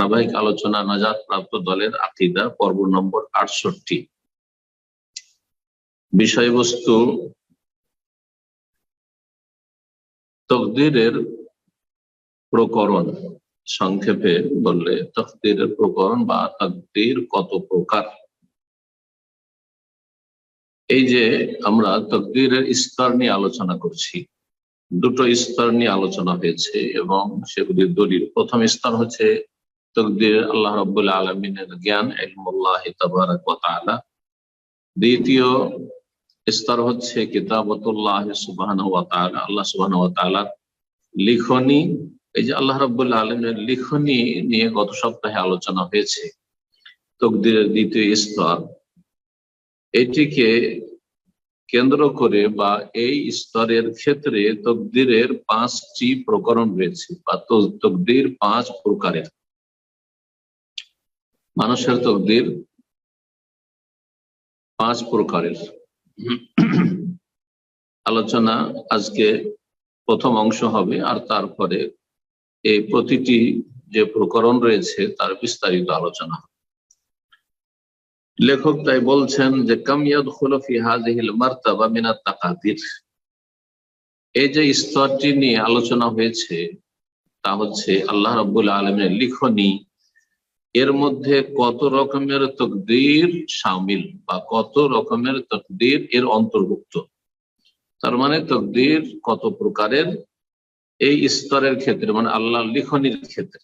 ধারাবাহিক আলোচনা নাজাত প্রাপ্ত দলের আকীদা পর্ব নম্বর 68। বিষয়বস্তু তাকদীরের প্রকরণ। সংক্ষেপে বললে তাকদীরের প্রকরণ বা তাকদীর কত প্রকার। এই যে আমরা তাকদীরের স্তর নিয়ে আলোচনা করছি, দুটো স্তর নিয়ে আলোচনা হয়েছে এবং সেগুলির দলিল। প্রথম স্তর হচ্ছে তাকদীর আল্লাহ রাব্বুল আলামিনের জ্ঞান, ইলমুল্লাহ তাবারাক ওয়া তাআলা। দ্বিতীয় স্তর হচ্ছে কিতাবাতুল্লাহ সুবহানাহু ওয়া তাআলা, আল্লাহ সুবহানাহু ওয়া তাআলার লিখনী। এই যে আল্লাহ রাব্বুল আলামিনের লিখনী নিয়ে গত সপ্তাহে আলোচনা হয়েছে। তাকদীরের দ্বিতীয় স্তর, এটিকে কেন্দ্র করে বা এই স্তরের ক্ষেত্রে তাকদীরের 5টি প্রকরণ রয়েছে বা তাকদীর 5 প্রকারের। মানুষের তাকদীর 5 প্রকারের আলোচনা আজকে প্রথম অংশ হবে, আর তারপরে এই প্রতিটি যে প্রকরণ রয়েছে তার বিস্তারিত আলোচনা হবে। লেখক তাই বলছেন যে কাম ইয়াদখুলু ফি হাযিহিল মারতাবা মিনাত তাকাদির। এই যে স্তরটি নিয়ে আলোচনা হয়েছে তা হচ্ছে আল্লাহ রাব্বুল আলামিনের লিখনী। এর মধ্যে কত রকমের তাকদীর শামিল বা কত রকমের তাকদীর এর অন্তর্ভুক্ত, তার মানে তাকদীর কত প্রকারের এই স্তরের ক্ষেত্রে, মানে আল্লাহর লিখনির ক্ষেত্রে।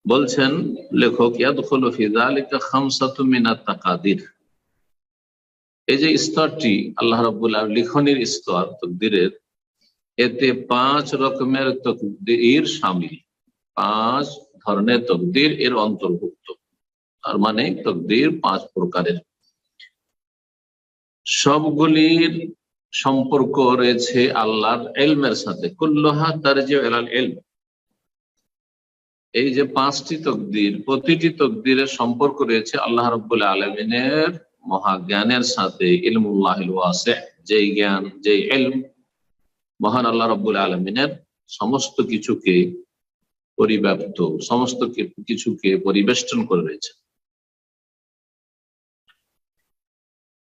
বলছেন লেখক ইয়াদখুলু ফি যালিকা খামসাতু মিনাত তাকাদির। এই যে স্তরটি আল্লাহ রাব্বুল আলামিনের লিখনির স্তর তাকদীরের, এতে 5 রকমের তাকদীর শামিল, 5 ধরনের তাকদীর এর অন্তর্ভুক্ত। তার মানে তাকদীর 5 প্রকারের। সবগুলির সম্পর্ক রয়েছে আল্লাহর ইলমের সাথে। কুল্লুহা তারজিউ ইলাল ইলম। এই যে 5টি তাকদীর, প্রতিটি তাকদীরের সম্পর্ক রয়েছে আল্লাহ রাব্বুল আলামিনের মহাজ্ঞানের সাথে। ইলমুল্লাহিল ওয়াসি', যেই জ্ঞান, যেই ইলম মহান আল্লাহ রাব্বুল আলামিনের সমস্ত কিছুকে পরিব্যাপ্ত, সমস্ত কিছুকে পরিবেষ্টন করে রয়েছে।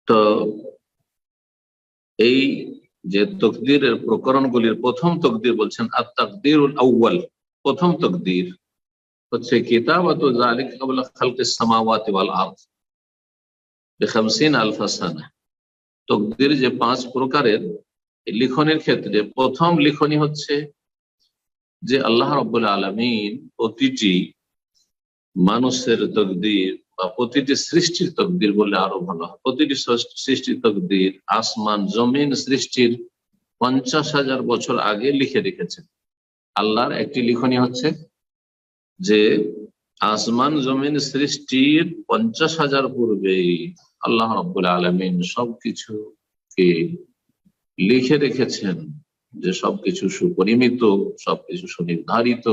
তো এই যে তাকদীরের প্রকরণগুলির প্রথম তাকদীর বলছেন আত-তাকদীরুল আউয়াল। প্রথম তাকদীর হচ্ছে কিতাবাতু যালিকা ক্বাবলা খালকিস সামাওয়াতি ওয়াল আরদ বি50,000 সানা। তাকদীর যে 5 প্রকারের লিখনের ক্ষেত্রে প্রথম লিখনি হচ্ছে যে আল্লাহ রাব্বুল আলামিন প্রতিটি মানুষের তাকদীর বা প্রতিটি সৃষ্টির তাকদীর বললে আরো ভালো হয়, প্রতিটি সৃষ্টির তাকদীর আসমান জমিন সৃষ্টির 50,000 বছর আগে লিখে রেখেছেন। আল্লাহর একটি লিখনি হচ্ছে যে আসমান জমিন সৃষ্টির 50,000 পূর্বেই আল্লাহ রাব্বুল আলামিন সবকিছুকে লিখে রেখেছেন, যে সবকিছু সুপরিমিত, সবকিছু সুনির্ধারিত।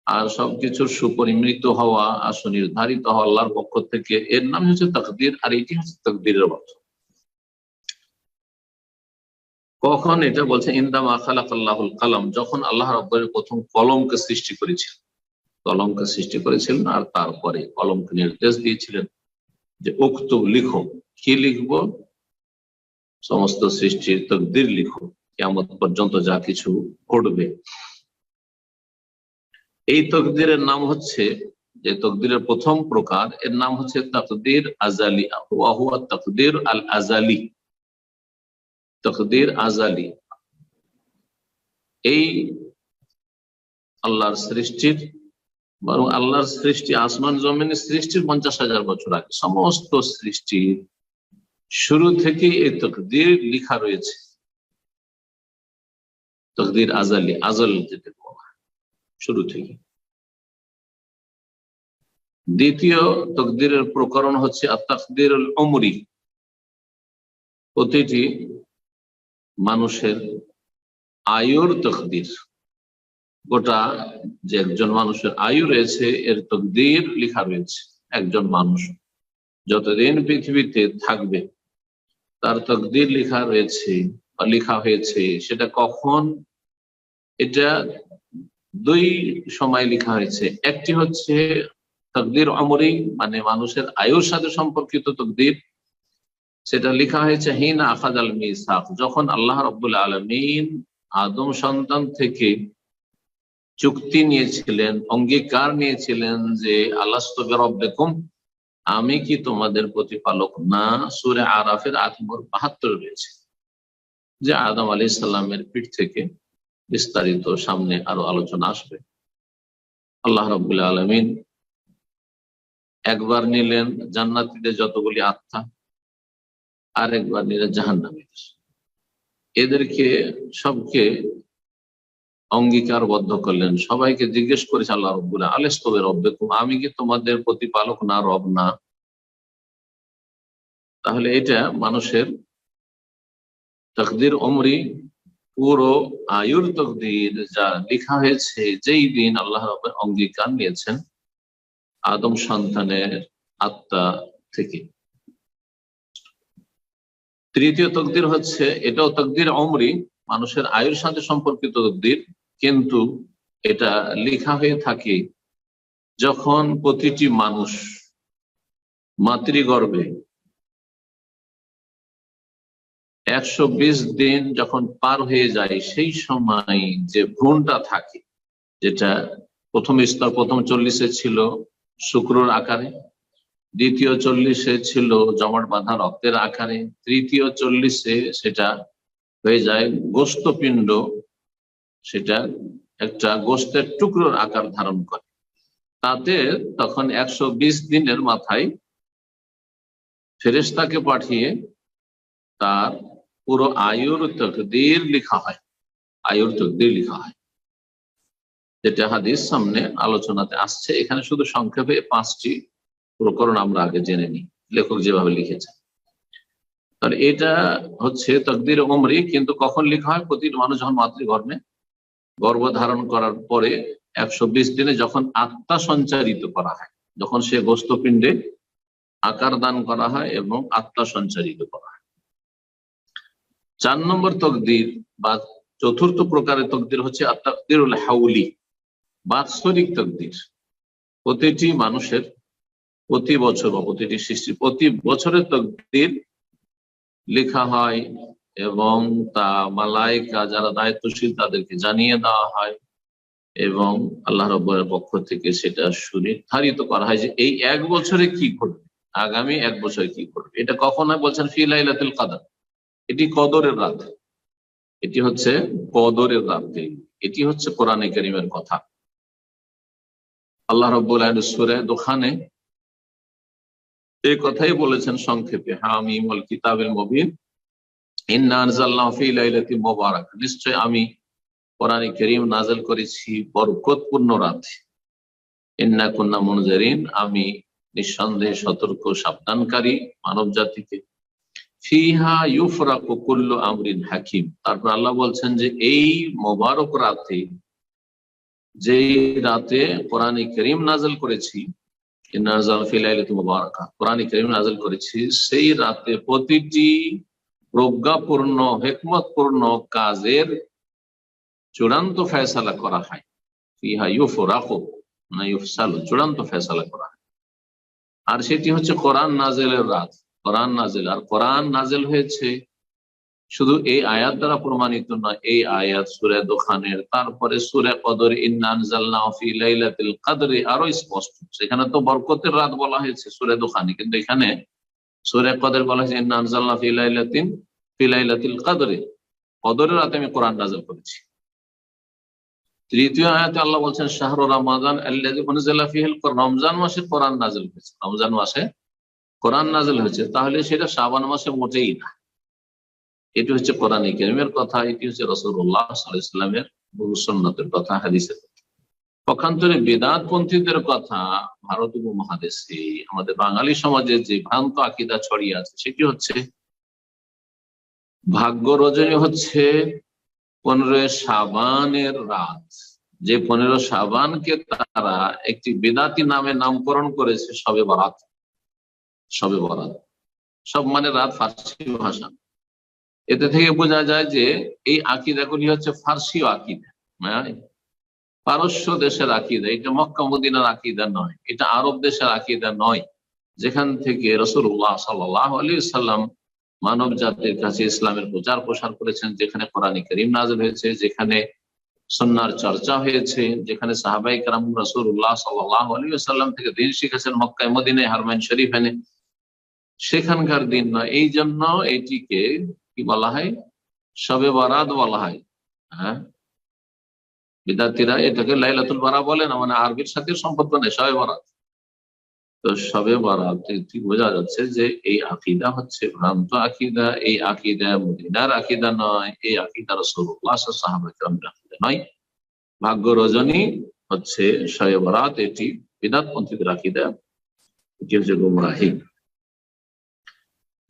আর সবকিছুর সুপরিমিত হওয়া আর সুনির্ধারিত হওয়া আল্লাহর পক্ষ থেকে, এর নাম হচ্ছে তাকদীর। আর এটি হচ্ছে তাকদীরের অর্থ। কখন এটা বলছে? ইনদামা খালাকাল্লাহুল কালাম, যখন আল্লাহ রাব্বুল প্রথম কলমকে সৃষ্টি করেছিলেন, কলমকে সৃষ্টি করেছিলেন আর তারপরে কলমকে নির্দেশ দিয়েছিলেন যে উক্তুব, লিখো। কি লিখবো? সমস্ত সৃষ্টির তাকদীর লিখো, কিয়ামত পর্যন্ত যা কিছু ঘটবে। এই তাকদীরের নাম হচ্ছে, যে তাকদীরের প্রথম প্রকার, এর নাম হচ্ছে তাকদীর আযালি। ওয়া হুয়া তাকদীর আল আযালি, তাকদীর আযালি। এই আল্লাহর সৃষ্টির, বরং আল্লাহর সৃষ্টি আসমান জমিনের সৃষ্টির 50,000 বছর আগে সমস্ত সৃষ্টির শুরু থেকেই এই তাকদীর লেখা রয়েছে। তাকদীর আযালি, আযল যেটা বলা, শুরু থেকে। দ্বিতীয় তাকদীরের প্রকরণ হচ্ছে আত-তাকদীরুল উমরি। প্রতিটি মানুষের আয়ুর তাকদীর, গোটা যে একজন মানুষের আয়ু রয়েছে এর তাকদীর লেখা রয়েছে। একজন মানুষ যতদিন পৃথিবীতে থাকবে তার তাকদীর লেখা রয়েছে বা লেখা হয়েছে। সেটা কখন, এটা দুই সময় লেখা হয়েছে। একটি হচ্ছে তকদির আমরি, মানে মানুষের আয়ুর সাথে সম্পর্কিত তকদির। সেটা লেখা হয়েছে হিনা আখাদ আল মিসাক, যখন আল্লাহ রাব্বুল আলামিন আদম সন্তান থেকে চুক্তি নিয়েছিলেন, অঙ্গীকার নিয়েছিলেন যে আলাস্তু বিরাব্বিকুম, আমি কি তোমাদের প্রতিপালক না। সূরা আরাফের ৮ নম্বর ৭২ রয়েছে, যে আদম আলাইহিস সালামের পিঠ থেকে বিস্তারিত সামনে আরো আলোচনা আসবে। আল্লাহ রাব্বুল আলামিন একবার নিলেন জান্নাতীদের যতগুলি আত্মা, আর একবার নিলেন জাহান্নামীদের। এদেরকে সবকে অঙ্গীকারবদ্ধ করলেন, সবাইকে জিজ্ঞেস করেছে আল্লাহ রাব্বুল আলাস্তু বিরাব্বিকুম, আমি কি তোমাদের প্রতিপালক না, রব না। তাহলে এটা মানুষের তকদির উমরি, পুরো আয়ুর তকদির, যা লেখা হয়েছে যেই দিন আল্লাহ রাব্বুল অঙ্গীকার নিয়েছেন আদম সন্তানের আত্মা থেকে। তৃতীয় তকদির হচ্ছে, এটাও তকদির উমরি, মানুষের আয়ুর সাথে সম্পর্কিত তকদির, কিন্তু এটা লেখা হয়ে থাকে যখন প্রতিটি মানুষ মাতৃগর্ভে 120 দিন যখন পার হয়ে যায়, সেই সময় যে ভ্রূণটা থাকে, যেটা প্রথম স্তর, প্রথম 40-এ ছিল শুক্রর আকারে, দ্বিতীয় 40-এ ছিল জমাট বাঁধা রক্তের আকারে, তৃতীয় 40-এ সেটা হয়ে যায় গোস্তপিণ্ড, সেটা একটা গোস্তের টুকরোর আকার ধারণ করে। তাতে তখন 120 দিনের মাথায় ফেরেশতাকে পাঠিয়ে তার পুরো আয়ুর তকদির লেখা হয়, আয়ুর তকদির লেখা হয়, যেটা হাদিস সামনে আলোচনাতে আসছে। এখানে শুধু সংক্ষেপে 5টি প্রকরণ আমরা আগে জেনে নিই, লেখক যেভাবে লিখেছেন। তাহলে এটা হচ্ছে তকদির উমরি, কিন্তু কখন লেখা হয়? প্রতিটি মানুষ যখন মাতৃগর্ভে গর্ভধারণ করার পরে 120 দিনে যখন আত্মা সঞ্চারিত করা হয়, যখন সে গোস্তপিণ্ডে আকার দান করা হয় এবং আত্মা সঞ্চারিত করা হয়। 4 নম্বর তকদির বা চতুর্থ প্রকারের তকদির হচ্ছে আত-তাকদিরুল হাউলি, বাৎসরিক তকদির। প্রতিটি মানুষের প্রতি বছর বা প্রতিটি সৃষ্টির প্রতি বছরের তকদির লেখা হয় এবং তা মালায়েকা যারা দায়িত্বশীল তাদেরকে জানিয়ে দেওয়া হয়, এবং আল্লাহ রাব্বুল পক্ষ থেকে সেটা সুনির্ধারিত করা হয় যে এই 1 বছরে কি ঘটবে, আগামী 1 বছরে কি ঘটবে। এটা কখন হয় বলছেন? ফি লাইলাতুল কদর, এটি কদরের রাত, এটি হচ্ছে কদরের রাত, এটি হচ্ছে কোরআনে কারীমের কথা। আল্লাহ রাব্বুল আলামিন সূরা দুখানে এই কথাই বলেছেন সংক্ষেপে, হামিম ওয়াল কিতাবিল মুবিন, ইন্না আনজালনাহু ফি লাইলাতিন মুবারাকাহ, নিশ্চয় আমি কোরআনে কারীম নাযিল করেছি বরকতপূর্ণ রাতে। ইন্না কুন্না মুনজিরিন, আমি নিঃসন্দেহে সতর্ক সাবধানকারী মানব জাতিকে। ফিহা ইউফরাকু কুল্লু আমরিন হাকিম, তারপর আল্লাহ বলছেন যে এই মোবারক রাতে, যেই রাতে কোরআনে কারীম নাযিল করেছি, ইন্না আনজালনাহু ফি লাইলাতিন মুবারাকাহ, কোরআনে কারীম নাযিল করেছি, সেই রাতে প্রতিটি প্রজ্ঞাপূর্ণ হিকমতপূর্ণ কাজের চূড়ান্ত ফয়সালা করা হয়। ফিহা ইউফরাকু না ইউফসালু, চূড়ান্ত ফয়সালা করা হয়। আর সেটি হচ্ছে কোরআন নাযিলের রাত, কোরআন নাযিল। আর কোরআন নাযিল হয়েছে শুধু এই আয়াত দ্বারা প্রমাণিত নয়, এই আয়াত সূরা দুখানের, তারপরে সূরা কদর, ইন্না আনজালনাহু ফি লাইলাতিল কদরি, আরো স্পষ্ট। সেখানে তো বরকতের রাত বলা হয়েছে সূরা দুখানে, কিন্তু এখানে সূরা কদর বলা হয়েছে ইন্না আনজালনাহু ফি লাইলাতিল কদরি, কদরের রাতে আমি কোরআন নাযিল করেছি। তৃতীয় আয়াতে আল্লাহ বলছেন শাহরু রমাদান আল্লাযী উনজিলা ফীহিল কুরআন, রমজান মাসে কোরআন নাযিল হয়েছে, রমজান মাসে কোরআন নাযিল হয়েছে। তাহলে সেটা শাবান মাসে মোটেই না। এটি হচ্ছে কোরআনে কারীমের কথা, এটি হচ্ছে রাসূলুল্লাহ সাল্লাল্লাহু আলাইহি ওয়াসাল্লামের সুন্নাতের কথা, হাদিসের কথা। পক্ষান্তরে বেদাতপন্থীদের কথা, ভারত উপমহাদেশে আমাদের বাঙালি সমাজে যে ভ্রান্ত আকীদা ছড়িয়ে আছে, সেটি হচ্ছে ভাগ্য রজনী হচ্ছে 15 শাবানের রাত, যে 15 শাবানকে তারা একটি বেদাতি নামে নামকরণ করেছে শবে বরাত। শবে বরাত, সব মানে রাত ফার্সি ভাষা। এতে থেকে বোঝা যায় যে এই আকীদাগুলি হচ্ছে ফার্সি আকীদা। পারস্য দেশের আকীদা, এটা মক্কা মদিনার আকীদা নয়, এটা আরব দেশের আকীদা নয়, যেখান থেকে রাসূলুল্লাহ সাল্লাল্লাহু আলাইহি ওয়াসাল্লাম মানব জাতির কাছে ইসলামের প্রচার প্রসার করেছেন, যেখানে কোরআন কারীম নাযিল হয়েছে, যেখানে সুন্নাহর চর্চা হয়েছে, যেখানে সাহাবায়ে কেরাম রাসূলুল্লাহ সাল্লাল্লাহু আলাইহি ওয়াসাল্লাম থেকে দ্বীন শিখেছেন মক্কায় মদিনায় হারমাইন শরীফ এনে, সেখানকার দিন নয়। এই জন্য এটিকে কি বলা হয়? শবে বারাত বলা হয়। হ্যাঁ, বিদ্যার্থীরা এটাকে লাইলাতুল বারা বলে না, মানে আরবির সাথে সম্পর্ক নেই, শবে বারাত। তো শবে বারাত ঠিক বোঝা যাচ্ছে যে এই আকীদা হচ্ছে ভ্রান্ত আকীদা, এই আকীদা মদিনার আকীদা নয়, এই আকীদা রাসূলুল্লাহ সাহাবায়ে কেরামের আকীদা নয়। ভাগ্য রজনী হচ্ছে শবে বারাত, এটি বিদআতপন্থীদের আকীদা, এটি হচ্ছে গুমরাহি।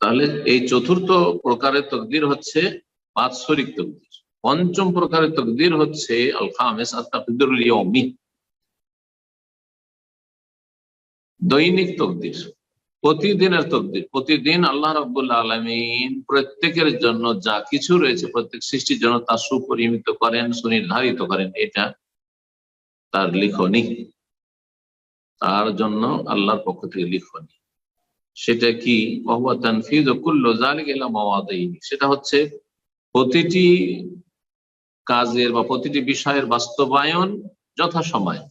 তাহলে এই চতুর্থ প্রকারের তাকদীর হচ্ছে বাৎসরিক তাকদীর। পঞ্চম প্রকারের তাকদীর হচ্ছে আল খামিস আত-তাকদীরুল ইয়াউমি, দৈনিক তাকদীর, প্রতিদিনের তাকদীর। প্রতিদিন আল্লাহ রাব্বুল আলামিন প্রত্যেকের জন্য যা কিছু রয়েছে, প্রত্যেক সৃষ্টির জন্য তা সুপরিমিত করেন, সুনির্ধারিত করেন। এটা তার লিখনি, তার জন্য আল্লাহর পক্ষ থেকে লিখনি। সেটা কি? ওয়াহুয়া তানফিযু কুল্লু যালিকা ইলা মাওয়াদিহি, সেটা হচ্ছে প্রতিটি কাজের বা প্রতিটি বিষয়ের বাস্তবায়ন যথাসময়ে।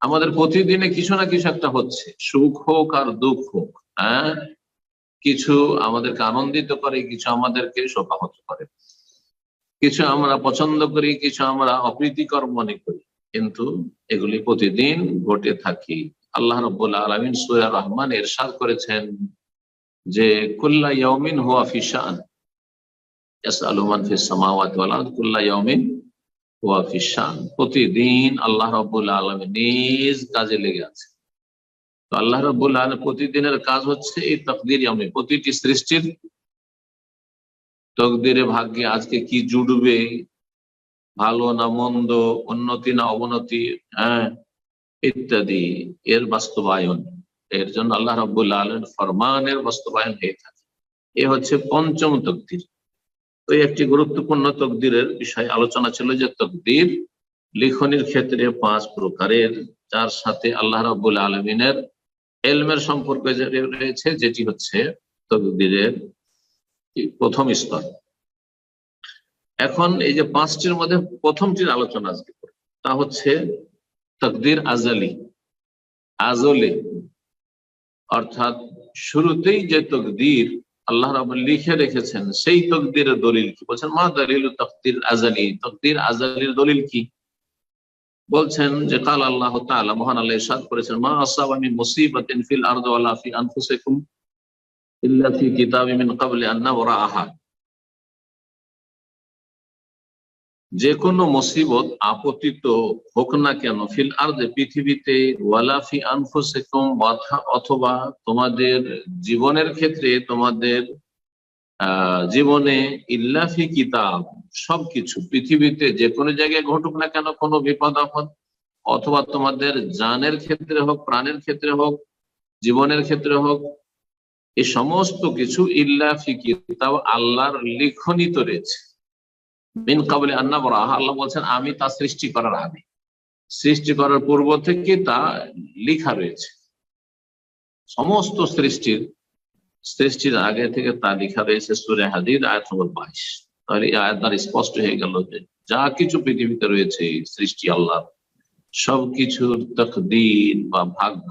আমাদের প্রতিদিনে কিছু না কিছু একটা হচ্ছে, সুখ হোক আর দুঃখ হোক। হ্যাঁ, কিছু আমাদেরকে আনন্দিত করে, কিছু আমাদেরকে শোকাহত করে, কিছু আমরা পছন্দ করি, কিছু আমরা অপ্রীতিকর মনে করি, কিন্তু এগুলি প্রতিদিন ঘটে থাকে। আল্লাহ রাব্বুল আলামিন সূরা রহমান ইরশাদ করেছেন যে কুল্লা ইয়াউমিন হুয়া ফি শান ইয়াসআলু মান ফিস সামাওয়াতি ওয়াল আরদ কুল্লা ইয়াউমিন হুয়া ফি শান। প্রতিদিন আল্লাহ রাব্বুল আলামিন নিজ কাজে লেগে আছে। তো আল্লাহ রাব্বুল আলামিন প্রতিদিনের কাজ হচ্ছে এই তাকদীর ইয়াউমি, প্রতিটি সৃষ্টির তকদিরে, ভাগ্যে আজকে কি জুটবে, ভালো না মন্দ, উন্নতি না অবনতি, হ্যাঁ, ইত্যাদি, এর বাস্তবায়ন। এর জন্য আল্লাহ রাব্বুল আলামিন ফরমানের বাস্তবায়ন হয়ে থাকে। এ হচ্ছে পঞ্চম তাকদীর। তো একটি গুরুত্বপূর্ণ তাকদীরের বিষয় আলোচনা ছিল যে তাকদীর লিখনির ক্ষেত্রে 5 প্রকারের, যার সাথে আল্লাহ রাব্বুল আলামিনের ইলমের সম্পর্ক রয়েছে, যেটি হচ্ছে তাকদীরের প্রথম স্তর। এখন এই যে 5টির মধ্যে প্রথমটির আলোচনা আজকে করব, তা হচ্ছে তাকদীর আজালি, আজলে, অর্থাৎ শুরুতেই যে তাকদীর আল্লাহ রাব্বুল লিখে রেখেছেন, সেই তাকদীরের দলিল কি? বলছেন মা দলিলু তাকদীর আজালি, তাকদীর আজালির দলিল কি? বলছেন যে কাল আল্লাহ তাআলা, মহান আল্লাহ ইরশাদ করেছেন মা আসাবা মিন মুসিবাতিন ফিল আরদি ওয়ালা ফি আনফুসিকুম ইল্লা ফি কিতাবিন মিন ক্বাবলি আন নাবরাহা। যে কোনো মুসিবত আপতিত হোক না কেন, ফিল আরদে পৃথিবীতে, ওয়ালা ফি আনফুসিকুম অথবা তোমাদের জীবনের ক্ষেত্রে, তোমাদের জীবনে, ইল্লা ফি কিতাব, সবকিছু পৃথিবীতে যে কোনো জায়গায় ঘটুক না কেন কোনো বিপদ আপদ, অথবা তোমাদের জানের ক্ষেত্রে হোক, প্রাণের ক্ষেত্রে হোক, জীবনের ক্ষেত্রে হোক, এই সমস্ত কিছু ইল্লা ফি কিতাব, আল্লাহর লিখনিত রয়েছে। মিন ক্বাবলি আন নাবরাহা, আল্লাহ বলছেন আমি তা সৃষ্টি করার আগে, সৃষ্টি করার পূর্ব থেকে তা লেখা রয়েছে। সমস্ত সৃষ্টির আগে থেকে তা লেখা রয়েছে। সূরা হাদীদ আয়াত নম্বর 22। তাহলে এই আয়াত দ্বারা স্পষ্ট হয়ে গেল যে যা কিছু পৃথিবীতে রয়েছে সৃষ্টি আল্লাহ, সবকিছুর তাকদীর বা ভাগ্য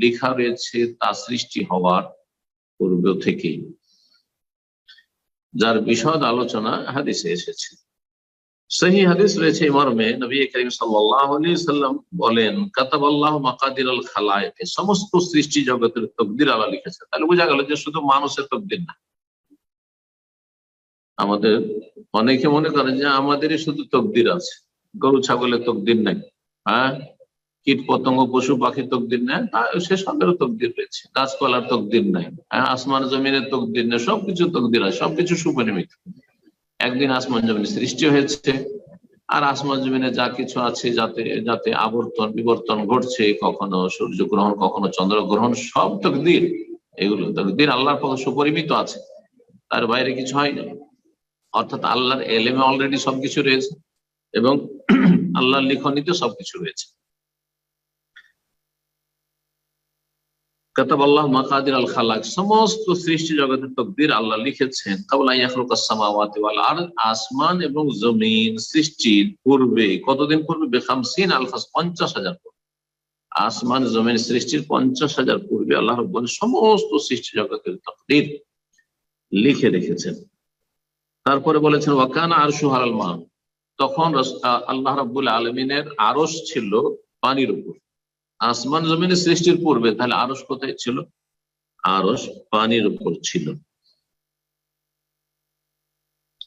লেখা রয়েছে তা সৃষ্টি হওয়ার পূর্ব থেকেই, যার বিশদ আলোচনা হাদিসে এসেছে। সহিহ হাদিস রয়েছে এই মর্মে, নবী করিম সাল্লাল্লাহু আলাইহি সাল্লাম বলেন কাতাবাল্লাহু মাকাদিরাল খালায়েক, সমস্ত সৃষ্টি জগতের তাকদীর আল্লাহ লিখেছে। তাহলে বোঝা গেল যে শুধু মানুষের তাকদীর না। আমাদের অনেকে মনে করে যে আমাদেরই শুধু তাকদীর আছে, গরু ছাগলের তাকদীর নাই, হ্যাঁ, কীট পতঙ্গ পশু পাখির তাকদীর নাই, সে সবেরও তাকদীর রয়েছে, গাছপালার তাকদীর নাই, হ্যাঁ, আসমান জমিনের তাকদীর নেই, সবকিছু তাকদীর আছে, সবকিছু সুপরিমিত। একদিন আসমান জমিনের সৃষ্টি হয়েছে, আর আসমান জমিনে যা কিছু আছে, যাতে যাতে আবর্তন বিবর্তন ঘটছে, কখনো সূর্যগ্রহণ, কখনো চন্দ্রগ্রহণ, সব তাকদীর। এগুলো তাকদীর আল্লাহর পক্ষে সুপরিমিত আছে, তার বাইরে কিছু হয় না। অর্থাৎ আল্লাহর ইলমে অলরেডি সবকিছু রয়েছে, এবং আল্লাহর লিখনিতে সবকিছু রয়েছে। কাতাব আল্লাহ মাকাদির আল খালাক, সমস্ত সৃষ্টি জগতের তকদির আল্লাহ লিখেছেন। কাবলা ইয়াখলুকাস সামাওয়াতি ওয়াল আরদ, আসমান এবং জমিন সৃষ্টির পূর্বে, কতদিন পূর্বে? বিখামসিন আলফা, 50,000 পূর্বে। আসমান জমিন সৃষ্টির 50,000 পূর্বে আল্লাহ রাব্বুল আলামিন সমস্ত সৃষ্টি জগতের তকদির লিখে রেখেছেন। তারপরে বলেছেন ওয়াকানা আরশুহু আলাল মা, তখন আল্লাহ রাব্বুল আলামিনের আরশ ছিল পানির উপর। আসমান জমিনের সৃষ্টির পূর্বে তাহলে আরশ কোথায় ছিল? আরশ পানির উপর ছিল।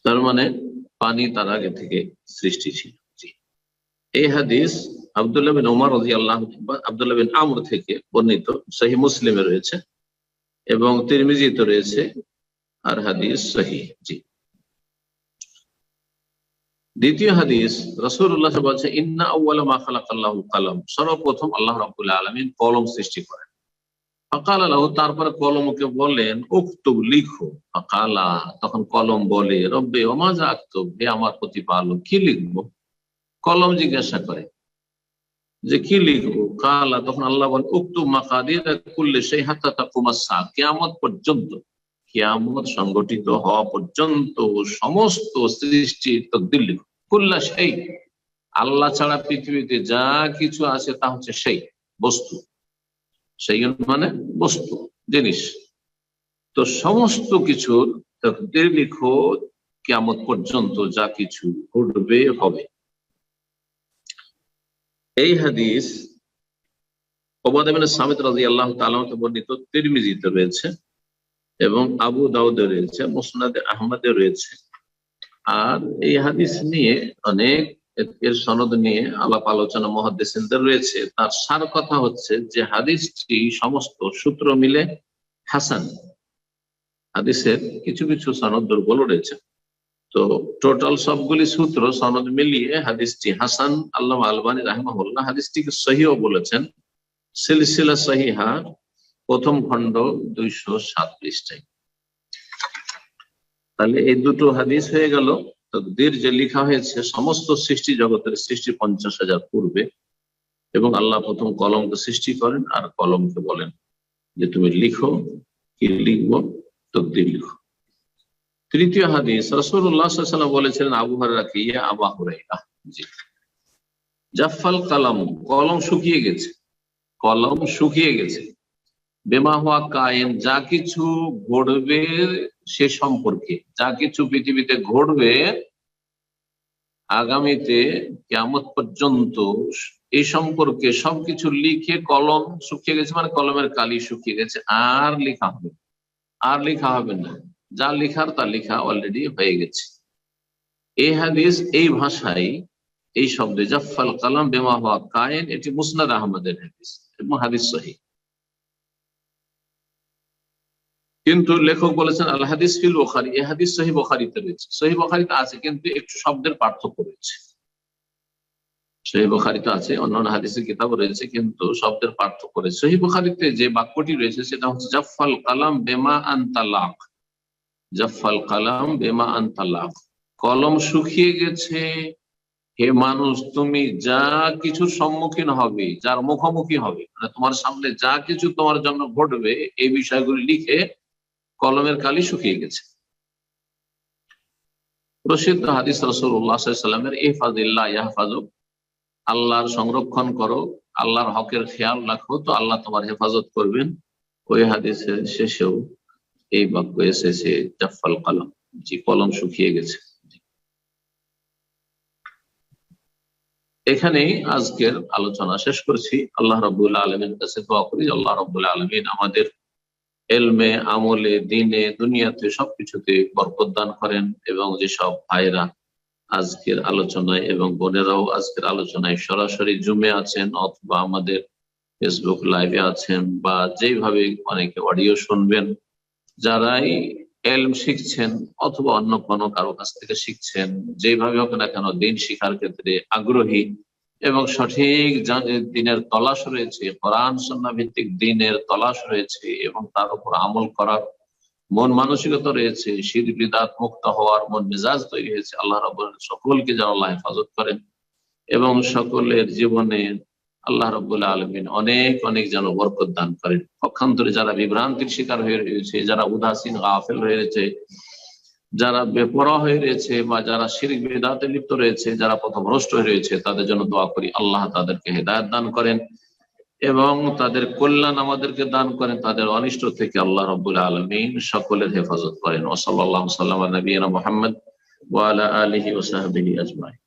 তার মানে পানি তার আগে থেকে সৃষ্টি ছিল। এই হাদিস আব্দুল্লাহ বিন ওমর রাদিয়াল্লাহু আনহু, আব্দুল্লাহ বিন আমর থেকে বর্ণিত, সহিহ মুসলিমে রয়েছে এবং তিরমিজিতে রয়েছে, আর হাদিস সহিহ। জি, দ্বিতীয় হাদিস, রাসূলুল্লাহ বলছে ইন্না আউওয়ালা মা খালাকাল্লাহুল কলম, সর্বপ্রথম আল্লাহ রাব্বুল আলামিন কলম সৃষ্টি করেন। ফাকালা লাহু, তারপরে কলমকে বলেন উকতুব, লিখো। ফাকালা, তখন কলম বলে রব্বি ওয়া মাযা আকতুব, হে আমার প্রতিপালক কি লিখবো? কলম জিজ্ঞাসা করে যে কি লিখবো? কালা, তখন আল্লাহ বলেন উকতুব মাকাদির কুল্লি শাই হাত্তা তাকুমাস সাআহ, কিয়ামত পর্যন্ত, কিয়ামত সংগঠিত হওয়া পর্যন্ত সমস্ত সৃষ্টির তকদির লিখো। কুল্লা শাই, আল্লাহ ছাড়া পৃথিবীতে যা কিছু আছে তা হচ্ছে সেই বস্তু, সেই মানে বস্তু, জিনিস। তো সমস্ত কিছুর তাকদীর লিখো, কিয়ামত পর্যন্ত যা কিছু ঘটবে হবে। এই হাদিস উবাদা বিন সামিত রাদিয়াল্লাহু তাআলা থেকে বর্ণিত, তিরমিজিতে রয়েছে এবং আবু দাউদে রয়েছে, মুসনাদে আহমদে রয়েছে। আর এই হাদিস নিয়ে অনেক, এর সনদ নিয়ে আলাপ আলোচনা মুহাদ্দিসিনদের রয়েছে। তার সার কথা হচ্ছে যে হাদিসটি সমস্ত সূত্র মিলে হাসান। হাদিসের কিছু কিছু সনদ দুর্বল রয়েছে, তো টোটাল সবগুলি সূত্র সনদ মিলিয়ে হাদিসটি হাসান। আল্লামা আলবানী রাহিমাহুল্লাহ হাদিসটিকে সহিহ বলেছেন সিলসিলা সহিহা প্রথম খণ্ড 207 পৃষ্ঠায়। তাহলে এই দুটো হাদিস হয়ে গেল। তকদীর যে লেখা হয়েছে সমস্ত সৃষ্টি জগতের সৃষ্টি 50,000 পূর্বে, এবং আল্লাহ প্রথম কলমকে সৃষ্টি করেন আর কলমকে বলেন যে তুমি লিখো, কি লিখবো? তকদীর লিখো। তৃতীয় হাদিস, রাসূলুল্লাহ সাল্লাল্লাহু আলাইহি ওয়াসাল্লাম বলেছিলেন আবু হুরায়রা, ইয়া আবু হুরায়রা, জি, জাফাল কালাম, কলম শুকিয়ে গেছে, কলম শুকিয়ে গেছে। বেমা হুয়া কায়েম, যা কিছু ঘটবে সে সম্পর্কে, যা কিছু পৃথিবীতে ঘটবে আগামীতে কিয়ামত পর্যন্ত, এই সম্পর্কে সবকিছু লিখে কলম শুকিয়ে গেছে, মানে কলমের কালি শুকিয়ে গেছে, আর লেখা হবে, আর লেখা হবে না। যা লেখার তা লেখা অলরেডি হয়ে গেছে। এই হাদিস এই ভাষায়, এই শব্দে জাফাল কালাম বেমা হুয়া কায়েন, এটি মুসনাদ আহমদের হাদিস এবং হাদিস সহিহ। কিন্তু লেখক বলেছেন আল হাদিস ফিল বুখারী, এই হাদিস সহিহ বুখারীতে রয়েছে। সহিহ বুখারীতে আছে কিন্তু একটু শব্দের পার্থক্য রয়েছে। সহিহ বুখারীতে আছে, অন্যান্য হাদিসের কিতাব রয়েছে কিন্তু শব্দের পার্থক্য রয়েছে। সহিহ বুখারীতে যে বাক্যটি রয়েছে সেটা হচ্ছে জাফাল কালাম বেমা আনতালাক, জাফাল কালাম বেমা আনতালাক, কলম শুকিয়ে গেছে হে মানুষ, তুমি যা কিছুর সম্মুখীন হবে, যার মুখোমুখি হবে, মানে তোমার সামনে যা কিছু তোমার জন্য ঘটবে, এই বিষয়গুলি লিখে কলমের কালি শুকিয়ে গেছে। প্রসিদ্ধ হাদিস রাসূলুল্লাহ সাল্লাল্লাহু আলাইহি ওয়াসাল্লামের ইহফাজিল্লাহ ইয়াহফাজুক, আল্লাহর সংরক্ষণ করো, আল্লাহর হকের খেয়াল রাখো, তো আল্লাহ তোমার হেফাজত করবেন। ওই হাদিসের শেষেও এই বাক্য এসেছে জাফাল কালাম, জি, কলম শুকিয়ে গেছে। এখানেই আজকের আলোচনা শেষ করছি। আল্লাহ রাব্বুল আলামিনের কাছে দোয়া করি আল্লাহ রাব্বুল আলামিন আমাদের এলমে, আমলে, দিনে, দুনিয়াতে সবকিছুতে বরকত দান করেন, এবং যেসব ভাইরা আজকের আলোচনায় এবং বোনেরাও আজকের আলোচনায় সরাসরি জুমে আছেন অথবা আমাদের ফেসবুক লাইভে আছেন, বা যেভাবে অনেকে অডিও শুনবেন, যারাই এলম শিখছেন অথবা অন্য কোনো কারো কাছ থেকে শিখছেন, যেভাবে হোক না কেন দিন শিখার ক্ষেত্রে আগ্রহী এবং সঠিক দিনের তলাশ রয়েছে, কোরআন সুন্নাহ ভিত্তিক দিনের তলাশ রয়েছে এবং তার উপর আমল করার মন মানসিকতা রয়েছে, শিরক বিদআত মুক্ত হওয়ার মন মেজাজ তৈরি হয়েছে, আল্লাহ রাব্বুল আলামিন সকলকে যেন আল্লাহ হেফাজত করেন এবং সকলের জীবনে আল্লাহ রাব্বুল আলামিন অনেক অনেক যেন বরকত দান করেন। পক্ষান্তরে যারা বিভ্রান্তির শিকার হয়ে রয়েছে, যারা উদাসীন গাফেল রয়েছে, যারা বেপরোয়া হয়ে রয়েছে, বা যারা শিরক বিদআতে লিপ্ত রয়েছে, যারা পথভ্রষ্ট হয়ে রয়েছে, তাদের জন্য দোয়া করি আল্লাহ তাদেরকে হেদায়েত দান করেন এবং তাদের কল্যাণ আমাদেরকে দান করেন, তাদের অনিষ্ট থেকে আল্লাহ রাব্বুল আলামিন সকলের হেফাজত করেন। ওয়া সাল্লাল্লাহু সাল্লাম আলা নবিয়িনা মুহাম্মদ ওয়া আলা আলিহি ওয়া সাহবিহি আজমাইন।